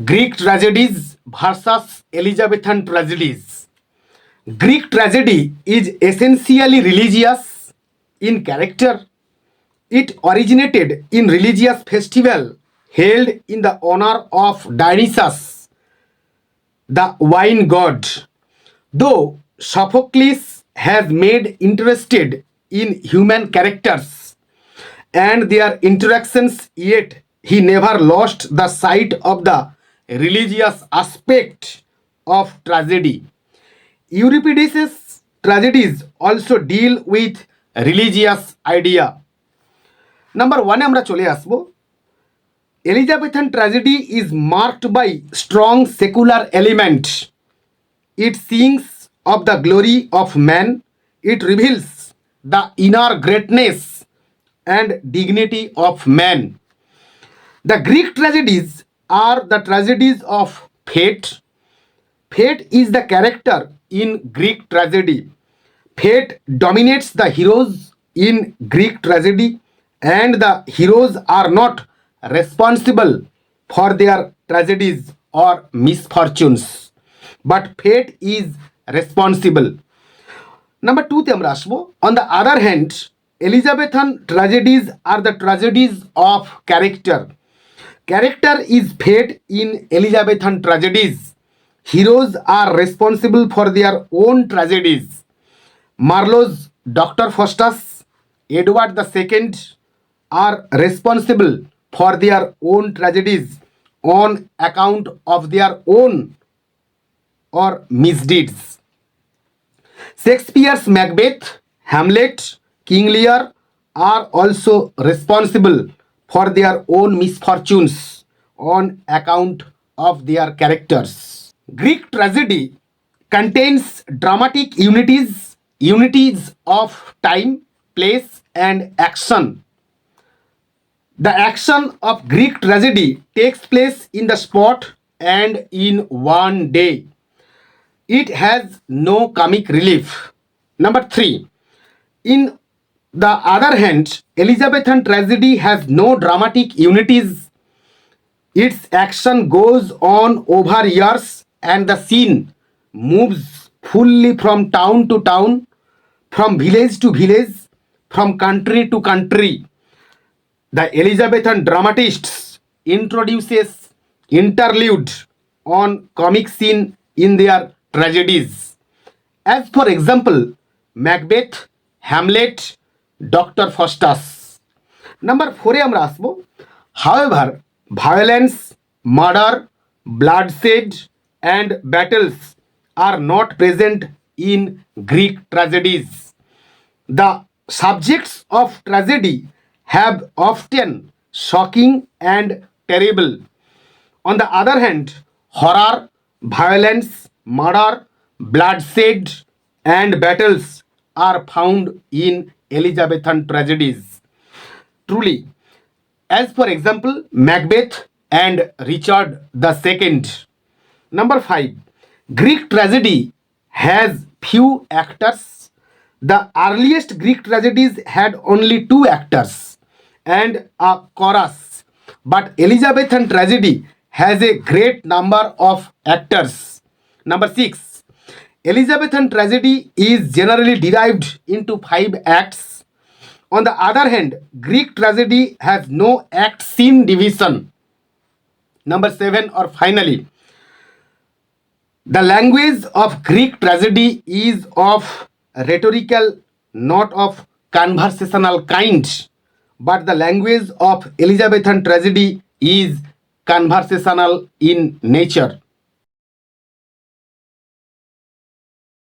Greek tragedies versus Elizabethan tragedies. Greek tragedy is essentially religious in character. It originated in religious festival held in the honor of Dionysus, the wine god. Though Sophocles has made interested in human characters and their interactions, yet he never lost the sight of the religious aspect of tragedy. Euripides' tragedies also deal with religious idea. Number ওয়ানে আমরা চলে আসব। Elizabethan tragedy is marked by strong secular element. It sings of the glory of man. It reveals the inner greatness and dignity of man. The Greek tragedies are the tragedies of fate. Fate is the character in Greek tragedy. Fate dominates the heroes in Greek tragedy, and the heroes are not responsible for their tragedies or misfortunes, but fate is responsible. Number 2 তে আমরা আসবো। On the other hand, Elizabethan tragedies are the tragedies of character. Character is fate in Elizabethan tragedies. Heroes are responsible for their own tragedies. Marlowe's Dr. Faustus, Edward II are responsible for their own tragedies on account of their own or misdeeds. Shakespeare's Macbeth, Hamlet, King Lear are also responsible for their own misfortunes on account of their characters. Greek tragedy contains dramatic unities of time, place, and action. The action of Greek tragedy takes place in the spot and in one day. It has no comic relief. Number 3. In the other hand, Elizabethan tragedy has no dramatic unities. Its action goes on over years and the scene moves fully from town to town, from village to village, from country to country. The Elizabethan dramatists introduces interlude on comic scene in their tragedies. As for example, Macbeth, Hamlet, Dr. Faustus. Number 4 এ আমরা আসবো। However, violence, murder, bloodshed and battles are not present in Greek tragedies. The subjects of tragedy have often shocking and terrible. On the other hand, horror, violence, murder, bloodshed, and battles are found in Elizabethan tragedies. Truly, as for example, Macbeth and Richard II. Number 5. Greek tragedy has few actors. The earliest Greek tragedies had only 2 actors and a chorus, but Elizabethan tragedy has a great number of actors. Number 6. Elizabethan tragedy is generally divided into 5 acts. On the other hand, Greek tragedy has no act scene division. Number 7, or finally, the language of Greek tragedy is of rhetorical, not of conversational kind, but the language of Elizabethan tragedy is conversational in nature.